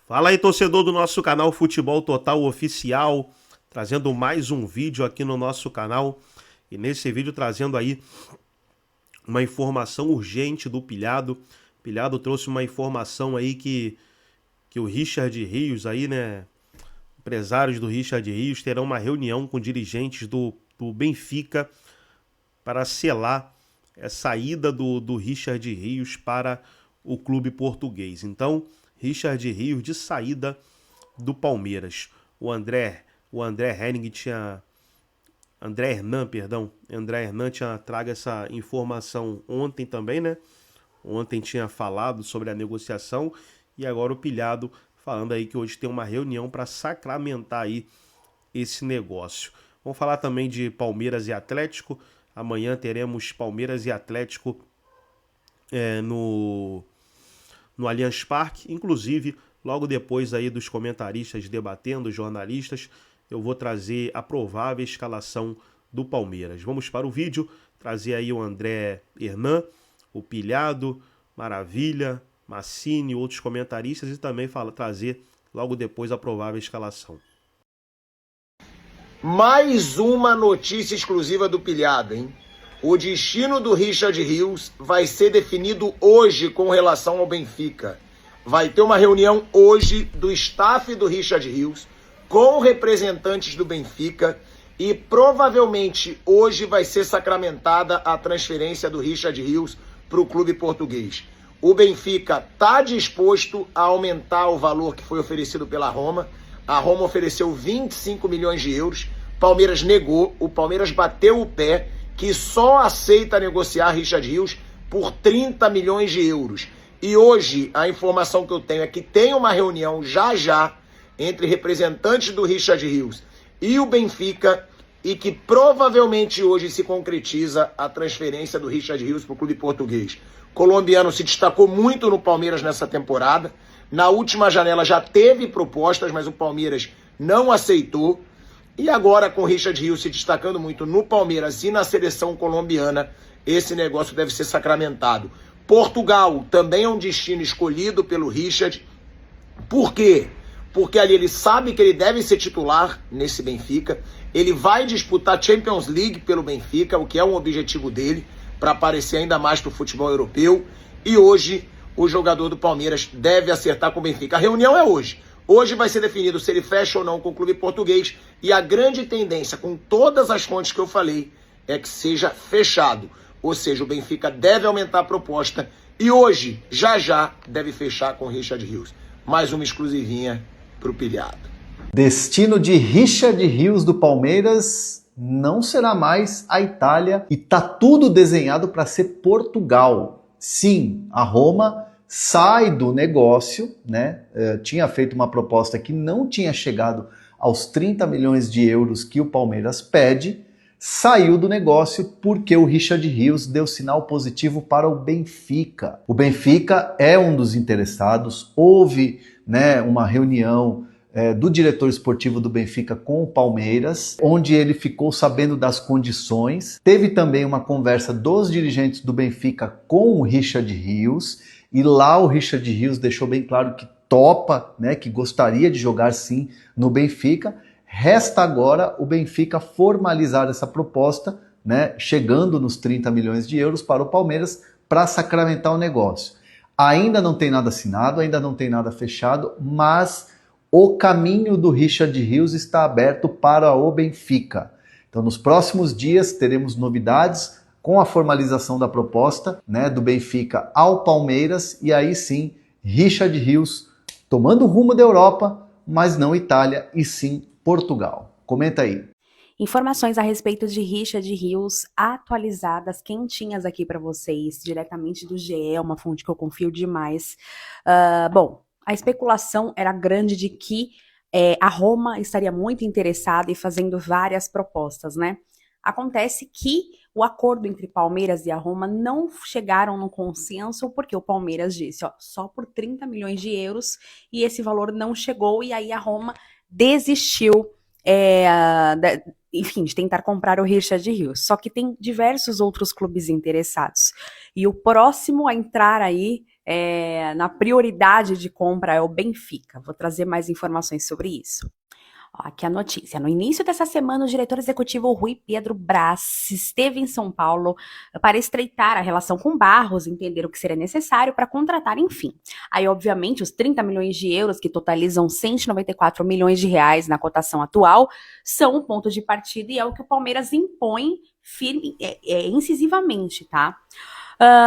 Fala aí, torcedor do nosso canal Futebol Total Oficial, trazendo mais um vídeo aqui no nosso canal. E nesse vídeo trazendo aí uma informação urgente do Pilhado. Pilhado trouxe uma informação aí que o Richard Rios aí, né, empresários do Richard Rios terão uma reunião com dirigentes do Benfica para selar a saída do Richard Rios para o clube português. Então, Richard Rios de saída do Palmeiras. André Hernan tinha trago essa informação ontem também, né? Ontem tinha falado sobre a negociação e agora o Pilhado falando aí que hoje tem uma reunião para sacramentar aí esse negócio. Vamos falar também de Palmeiras e Atlético. Amanhã teremos Palmeiras e Atlético no Allianz Parque, inclusive logo depois aí dos comentaristas debatendo, jornalistas, eu vou trazer a provável escalação do Palmeiras. Vamos para o vídeo, trazer aí o André Hernan, o Pilhado, Maravilha, Massini, outros comentaristas e também trazer logo depois a provável escalação. Mais uma notícia exclusiva do Pilhado, hein? O destino do Richard Rios vai ser definido hoje com relação ao Benfica. Vai ter uma reunião hoje do staff do Richard Rios com representantes do Benfica e provavelmente hoje vai ser sacramentada a transferência do Richard Rios para o clube português. O Benfica está disposto a aumentar o valor que foi oferecido pela Roma. A Roma ofereceu 25 milhões de euros. Palmeiras negou, o Palmeiras bateu o pé que só aceita negociar Richard Rios por 30 milhões de euros. E hoje a informação que eu tenho é que tem uma reunião já entre representantes do Richard Rios e o Benfica e que provavelmente hoje se concretiza a transferência do Richard Rios para o clube português. O colombiano se destacou muito no Palmeiras nessa temporada. Na última janela já teve propostas, mas o Palmeiras não aceitou. E agora, com o Richard Rios se destacando muito no Palmeiras e na seleção colombiana, esse negócio deve ser sacramentado. Portugal também é um destino escolhido pelo Richard. Por quê? Porque ali ele sabe que ele deve ser titular nesse Benfica. Ele vai disputar Champions League pelo Benfica, o que é um objetivo dele, para aparecer ainda mais para o futebol europeu. E hoje, o jogador do Palmeiras deve acertar com o Benfica. A reunião é hoje. Hoje vai ser definido se ele fecha ou não com o clube português e a grande tendência, com todas as fontes que eu falei, é que seja fechado. Ou seja, o Benfica deve aumentar a proposta e hoje, já deve fechar com o Richard Rios. Mais uma exclusivinha para o Pilhado. Destino de Richard Rios do Palmeiras não será mais a Itália e tá tudo desenhado para ser Portugal. Sim, a Roma sai do negócio, né? Tinha feito uma proposta que não tinha chegado aos 30 milhões de euros que o Palmeiras pede, saiu do negócio porque o Richard Rios deu sinal positivo para o Benfica. O Benfica é um dos interessados, houve, né, uma reunião do diretor esportivo do Benfica com o Palmeiras, onde ele ficou sabendo das condições. Teve também uma conversa dos dirigentes do Benfica com o Richard Rios, e lá o Richard Rios deixou bem claro que topa, né, que gostaria de jogar sim no Benfica. Resta agora o Benfica formalizar essa proposta, né, chegando nos 30 milhões de euros para o Palmeiras para sacramentar o negócio. Ainda não tem nada assinado, ainda não tem nada fechado, mas o caminho do Richard Rios está aberto para o Benfica. Então, nos próximos dias teremos novidades com a formalização da proposta, né, do Benfica ao Palmeiras, e aí sim, Richard Rios tomando o rumo da Europa, mas não Itália, e sim Portugal. Comenta aí. Informações a respeito de Richard Rios atualizadas, quentinhas aqui para vocês, diretamente do GE, uma fonte que eu confio demais. Bom, a especulação era grande de que a Roma estaria muito interessada e fazendo várias propostas, né? Acontece que o acordo entre Palmeiras e a Roma não chegaram no consenso, porque o Palmeiras disse, ó, só por 30 milhões de euros, e esse valor não chegou, e aí a Roma desistiu, enfim, de tentar comprar o Richard Rios. Só que tem diversos outros clubes interessados. E o próximo a entrar aí na prioridade de compra é o Benfica. Vou trazer mais informações sobre isso. Ó, aqui a notícia. No início dessa semana, o diretor executivo Rui Pedro Brás esteve em São Paulo para estreitar a relação com Barros, entender o que seria necessário para contratar, enfim. Aí, obviamente, os 30 milhões de euros, que totalizam 194 milhões de reais na cotação atual, são um ponto de partida e é o que o Palmeiras impõe firme, incisivamente, tá?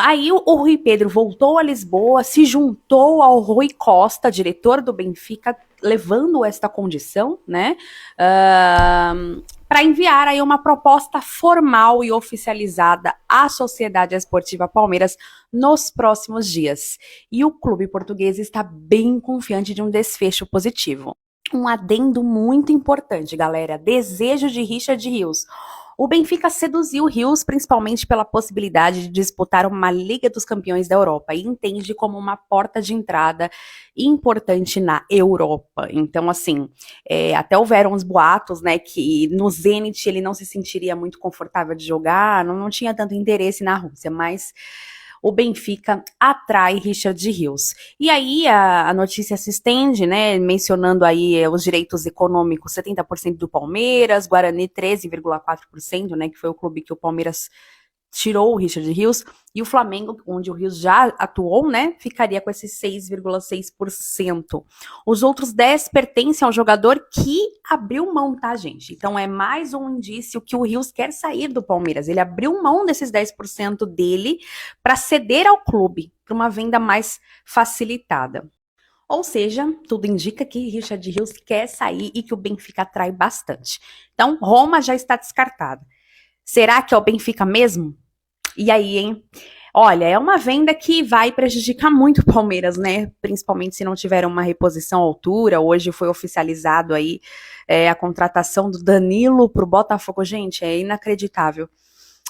Aí o Rui Pedro voltou a Lisboa, se juntou ao Rui Costa, diretor do Benfica, levando esta condição, né, para enviar aí uma proposta formal e oficializada à Sociedade Esportiva Palmeiras nos próximos dias. E o clube português está bem confiante de um desfecho positivo. Um adendo muito importante, galera, desejo de Richard Rios. O Benfica seduziu Rios principalmente pela possibilidade de disputar uma Liga dos Campeões da Europa e entende como uma porta de entrada importante na Europa. Então, assim, até houveram uns boatos, né, que no Zenit ele não se sentiria muito confortável de jogar, não tinha tanto interesse na Rússia, mas o Benfica atrai Richard Rios. E aí a notícia se estende, né, mencionando aí os direitos econômicos, 70% do Palmeiras, Guarani 13,4%, né, que foi o clube que o Palmeiras tirou o Richard Rios, e o Flamengo, onde o Rios já atuou, né, ficaria com esses 6,6%. Os outros 10% pertencem ao jogador que abriu mão, tá, gente? Então é mais um indício que o Rios quer sair do Palmeiras. Ele abriu mão desses 10% dele para ceder ao clube, para uma venda mais facilitada. Ou seja, tudo indica que Richard Rios quer sair e que o Benfica atrai bastante. Então, Roma já está descartada. Será que é o Benfica mesmo? E aí, hein? Olha, é uma venda que vai prejudicar muito o Palmeiras, né? Principalmente se não tiver uma reposição à altura. Hoje foi oficializado aí a contratação do Danilo pro Botafogo. Gente, é inacreditável.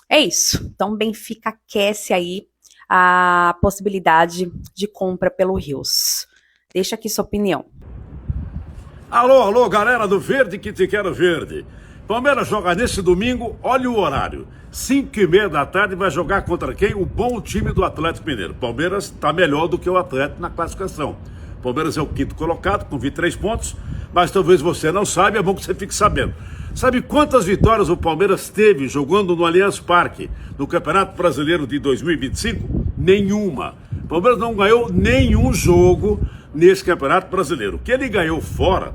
É isso. Então, o Benfica aquece aí a possibilidade de compra pelo Rios. Deixa aqui sua opinião. Alô, galera do Verde que te quero verde. Palmeiras joga nesse domingo, olha o horário, 5h30 da tarde, vai jogar contra quem? O bom time do Atlético Mineiro. Palmeiras está melhor do que o Atlético na classificação. Palmeiras é o 5º colocado, com 23 pontos, mas talvez você não saiba, é bom que você fique sabendo. Sabe quantas vitórias o Palmeiras teve jogando no Allianz Parque, no Campeonato Brasileiro de 2025? Nenhuma. O Palmeiras não ganhou nenhum jogo nesse Campeonato Brasileiro. O que ele ganhou fora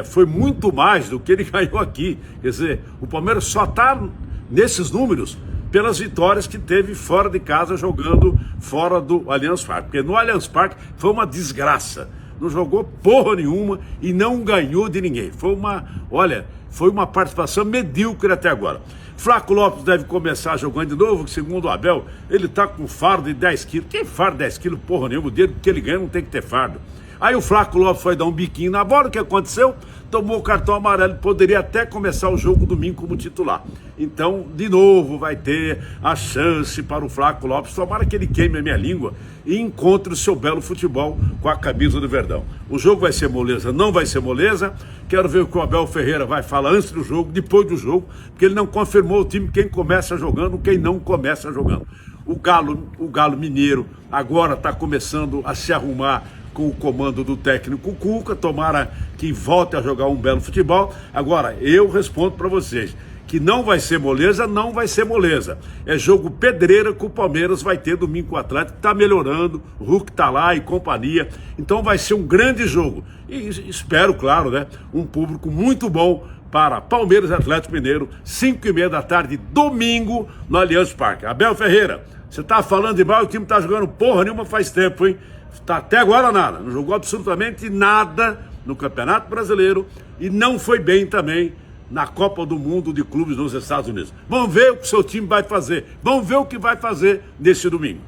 foi muito mais do que ele ganhou aqui. Quer dizer, o Palmeiras só está nesses números pelas vitórias que teve fora de casa, jogando fora do Allianz Parque. Porque no Allianz Parque foi uma desgraça. Não jogou porra nenhuma e não ganhou de ninguém. Foi uma participação medíocre até agora. Flaco Lopes deve começar jogando de novo, que segundo o Abel, ele tá com fardo de 10 quilos. Quem fardo de 10 quilos, porra nenhuma, o dinheiro que ele ganha não tem que ter fardo. Aí o Flaco Lopes foi dar um biquinho na bola, o que aconteceu? Tomou o cartão amarelo, poderia até começar o jogo domingo como titular. Então, de novo, vai ter a chance para o Flaco Lopes. Tomara que ele queime a minha língua e encontre o seu belo futebol com a camisa do Verdão. O jogo vai ser moleza? Não vai ser moleza. Quero ver o que o Abel Ferreira vai falar antes do jogo, depois do jogo, porque ele não confirmou o time, quem começa jogando, quem não começa jogando. O Galo Mineiro agora está começando a se arrumar com o comando do técnico Cuca, tomara que volte a jogar um belo futebol. Agora, eu respondo para vocês, que não vai ser moleza, não vai ser moleza. É jogo pedreira que o Palmeiras vai ter domingo com o Atlético, que está melhorando, o Hulk está lá e companhia, então vai ser um grande jogo. E espero, claro, né, um público muito bom para Palmeiras e Atlético Mineiro, 5h30 da tarde, domingo, no Allianz Parque. Abel Ferreira, você tá falando de mal, o time tá jogando porra nenhuma faz tempo, hein? Tá até agora nada, não jogou absolutamente nada no Campeonato Brasileiro e não foi bem também na Copa do Mundo de Clubes nos Estados Unidos. Vamos ver o que o seu time vai fazer, vamos ver o que vai fazer nesse domingo.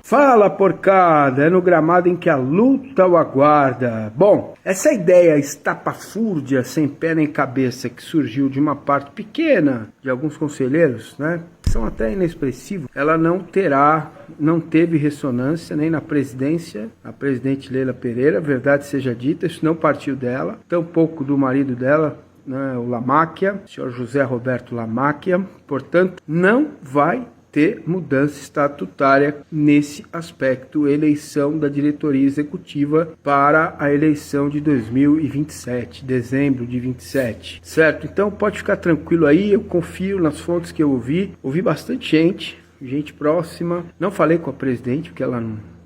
Fala, porcada, é no gramado em que a luta o aguarda. Bom, essa ideia estapafúrdia, sem pé nem cabeça, que surgiu de uma parte pequena de alguns conselheiros, né, são até inexpressivos, ela não teve ressonância nem na presidência, a presidente Leila Pereira, verdade seja dita, isso não partiu dela, tampouco do marido dela, né, o Lamáquia, o senhor José Roberto Lamáquia, portanto, não vai ter mudança estatutária nesse aspecto, eleição da diretoria executiva para a eleição de 2027, dezembro de 27, certo? Então pode ficar tranquilo aí, eu confio nas fontes que eu ouvi bastante gente próxima, não falei com a presidente, porque ela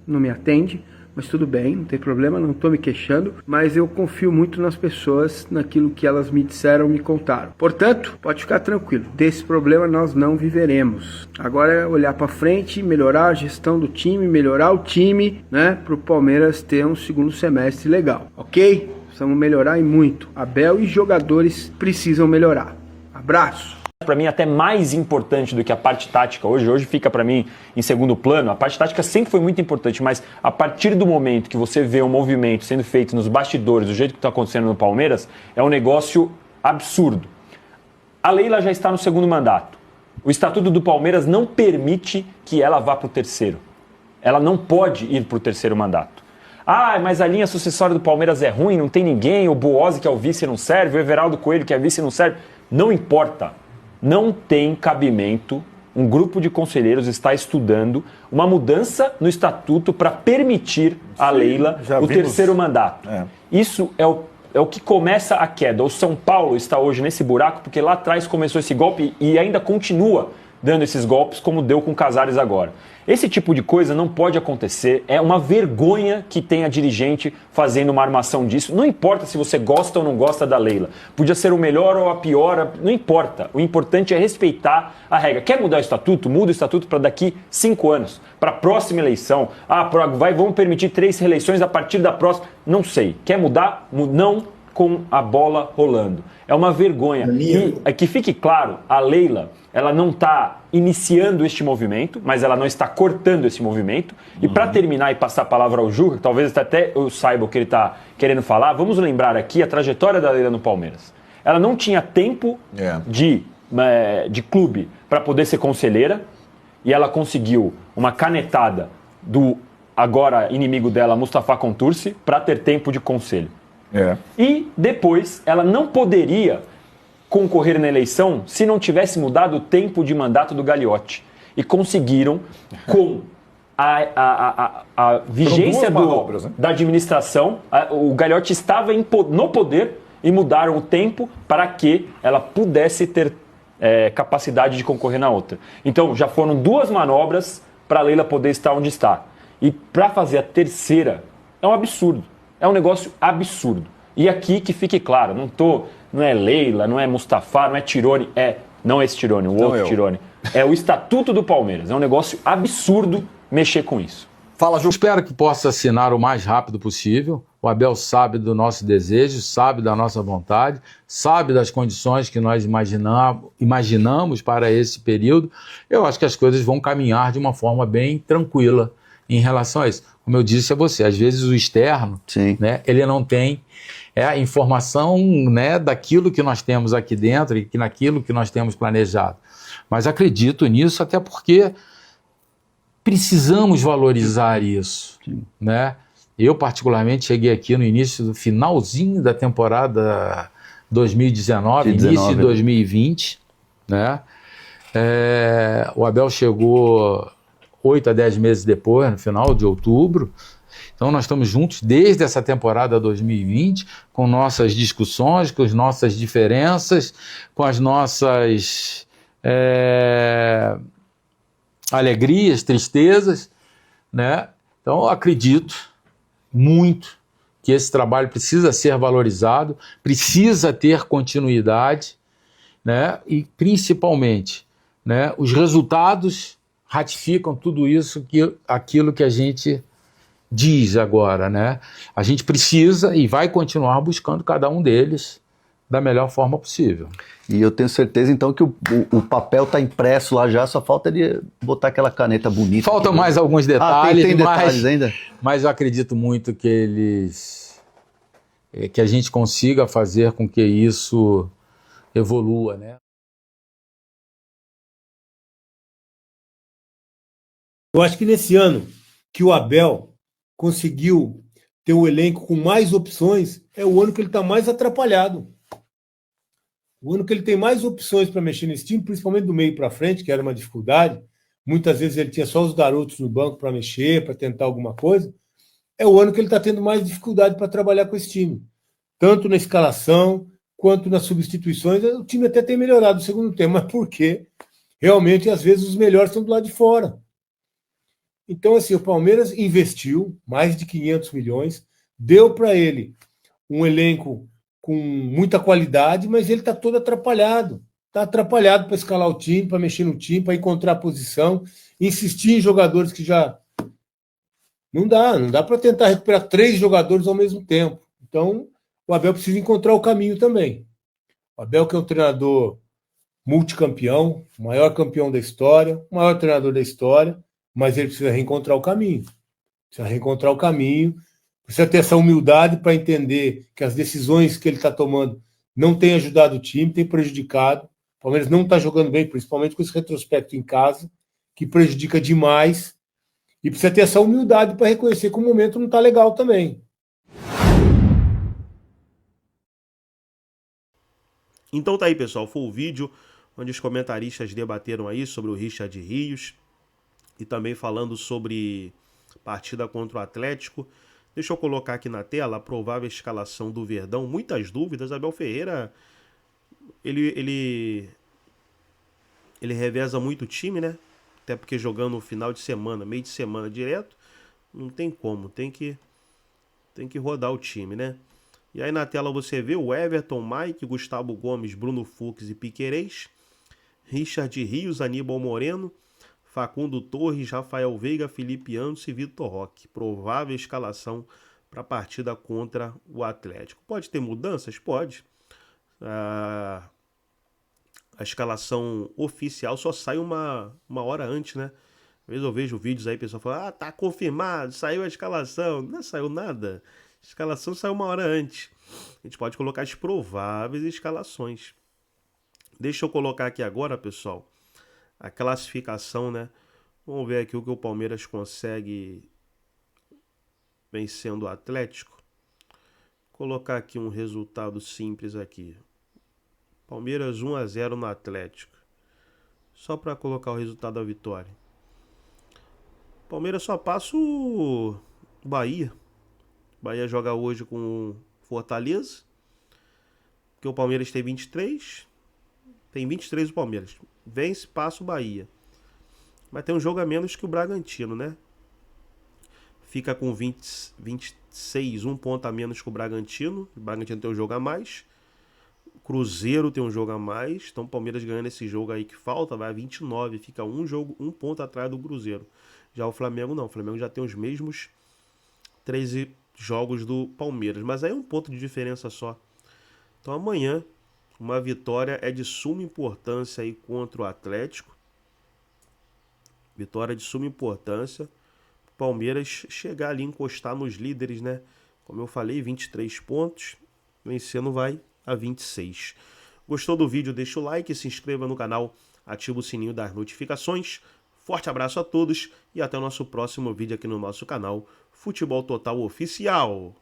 não me atende, mas tudo bem, não tem problema, não estou me queixando, mas eu confio muito nas pessoas, naquilo que elas me disseram, me contaram. Portanto, pode ficar tranquilo, desse problema nós não viveremos. Agora é olhar para frente, melhorar a gestão do time, melhorar o time, né, para o Palmeiras ter um segundo semestre legal, ok? Precisamos melhorar e muito. Abel e jogadores precisam melhorar. Abraço! Para mim até mais importante do que a parte tática hoje fica para mim em segundo plano. A parte tática sempre foi muito importante, mas a partir do momento que você vê um movimento sendo feito nos bastidores, do jeito que está acontecendo no Palmeiras, é um negócio absurdo. A Leila já está no segundo mandato. O Estatuto do Palmeiras não permite que ela vá para o terceiro. Ela não pode ir para o terceiro mandato. Ah, mas a linha sucessória do Palmeiras é ruim, não tem ninguém, o Boozzi que é o vice não serve, o Everaldo Coelho que é vice não serve. Não importa. Não tem cabimento, um grupo de conselheiros está estudando uma mudança no estatuto para permitir a Leila o terceiro mandato. Isso é o que começa a queda. O São Paulo está hoje nesse buraco porque lá atrás começou esse golpe e ainda continua dando esses golpes como deu com Casares agora. Esse tipo de coisa não pode acontecer, é uma vergonha que tenha dirigente fazendo uma armação disso, não importa se você gosta ou não gosta da Leila, podia ser o melhor ou a pior, não importa, o importante é respeitar a regra. Quer mudar o estatuto? Muda o estatuto para daqui 5 anos, para a próxima eleição, vamos permitir 3 reeleições a partir da próxima, não sei, quer mudar? Não com a bola rolando. É uma vergonha. E que fique claro, a Leila, ela não está iniciando este movimento, mas ela não está cortando esse movimento. E para terminar e passar a palavra ao Juca, talvez até eu saiba o que ele está querendo falar, vamos lembrar aqui a trajetória da Leila no Palmeiras. Ela não tinha tempo de clube para poder ser conselheira, e ela conseguiu uma canetada do agora inimigo dela, Mustafa Contursi, para ter tempo de conselho. E depois ela não poderia concorrer na eleição se não tivesse mudado o tempo de mandato do Gagliotti. E conseguiram, com a vigência da administração, o Gagliotti estava no poder e mudaram o tempo para que ela pudesse ter capacidade de concorrer na outra. Então já foram 2 manobras para a Leila poder estar onde está. E para fazer a terceira é um absurdo. É um negócio absurdo. E aqui que fique claro, não é Leila, não é Mustafa, não é Tirone, não é esse Tirone, o outro Tirone. É o Estatuto do Palmeiras. É um negócio absurdo mexer com isso. Fala, Ju. Espero que possa assinar o mais rápido possível. O Abel sabe do nosso desejo, sabe da nossa vontade, sabe das condições que nós imaginamos para esse período. Eu acho que as coisas vão caminhar de uma forma bem tranquila em relação a isso. Como eu disse a você, às vezes o externo, né, ele não tem a informação, né, daquilo que nós temos aqui dentro e naquilo que nós temos planejado. Mas acredito nisso até porque precisamos valorizar isso, né? Eu, particularmente, cheguei aqui no início, do finalzinho da temporada 2019, início de 2020, né? O Abel chegou 8 a 10 meses depois, no final de outubro. Então nós estamos juntos desde essa temporada 2020, com nossas discussões, com as nossas diferenças, com as nossas alegrias, tristezas, né? Então eu acredito muito que esse trabalho precisa ser valorizado, precisa ter continuidade, né? E principalmente, né, os resultados ratificam tudo isso, aquilo que a gente diz agora, né? A gente precisa e vai continuar buscando cada um deles da melhor forma possível. E eu tenho certeza, então, que o papel está impresso lá já, só falta de botar aquela caneta bonita. Faltam mais alguns detalhes, tem detalhes ainda? Mas eu acredito muito que que a gente consiga fazer com que isso evolua, né? Eu acho que nesse ano que o Abel conseguiu ter um elenco com mais opções, é o ano que ele está mais atrapalhado. O ano que ele tem mais opções para mexer nesse time, principalmente do meio para frente, que era uma dificuldade, muitas vezes ele tinha só os garotos no banco para mexer, para tentar alguma coisa, é o ano que ele está tendo mais dificuldade para trabalhar com esse time. Tanto na escalação, quanto nas substituições. O time até tem melhorado no segundo tempo, mas por quê? Realmente, às vezes, os melhores estão do lado de fora. Então, assim, o Palmeiras investiu mais de 500 milhões, deu para ele um elenco com muita qualidade, mas ele está todo atrapalhado. Está atrapalhado para escalar o time, para mexer no time, para encontrar a posição, insistir em jogadores que já... Não dá para tentar recuperar 3 jogadores ao mesmo tempo. Então, o Abel precisa encontrar o caminho também. O Abel, que é um treinador multicampeão, o maior campeão da história, o maior treinador da história, mas ele precisa reencontrar o caminho. Precisa ter essa humildade para entender que as decisões que ele está tomando não têm ajudado o time, têm prejudicado. O Palmeiras não está jogando bem, principalmente com esse retrospecto em casa, que prejudica demais. E precisa ter essa humildade para reconhecer que o momento não está legal também. Então tá aí, pessoal, foi o vídeo onde os comentaristas debateram aí sobre o Richard Rios e também falando sobre partida contra o Atlético. Deixa eu colocar aqui na tela a provável escalação do Verdão. Muitas dúvidas. Abel Ferreira, ele reveza muito o time, né? Até porque jogando no final de semana, meio de semana direto, não tem como. Tem que rodar o time, né? E aí na tela você vê o Everton, Mike, Gustavo Gomes, Bruno Fux e Piquerez, Richard Rios, Aníbal Moreno, Facundo Torres, Rafael Veiga, Felipe Anderson e Vitor Roque. Provável escalação para a partida contra o Atlético. Pode ter mudanças? Pode. A escalação oficial só sai uma hora antes, né? Às vezes eu vejo vídeos aí, o pessoal fala, tá confirmado, saiu a escalação. Não saiu nada. A escalação saiu uma hora antes. A gente pode colocar as prováveis escalações. Deixa eu colocar aqui agora, pessoal, a classificação, né? Vamos ver aqui o que o Palmeiras consegue vencendo o Atlético. Vou colocar aqui um resultado simples aqui. Palmeiras 1-0 no Atlético. Só para colocar o resultado da vitória. Palmeiras só passa o Bahia. Bahia joga hoje com Fortaleza. Porque o Palmeiras tem 23. Tem 23 o Palmeiras. Vence, passa o Bahia. Mas tem um jogo a menos que o Bragantino, né? Fica com 26, um ponto a menos que o Bragantino. O Bragantino tem um jogo a mais. O Cruzeiro tem um jogo a mais. Então o Palmeiras ganhando esse jogo aí que falta, vai a 29. Fica um ponto atrás do Cruzeiro. Já o Flamengo não. O Flamengo já tem os mesmos 13 jogos do Palmeiras. Mas aí é um ponto de diferença só. Então amanhã, uma vitória é de suma importância aí contra o Atlético. Vitória de suma importância. Palmeiras chegar ali, encostar nos líderes, né? Como eu falei, 23 pontos. Vencendo vai a 26. Gostou do vídeo? Deixa o like, se inscreva no canal, ativa o sininho das notificações. Forte abraço a todos e até o nosso próximo vídeo aqui no nosso canal Futebol Total Oficial.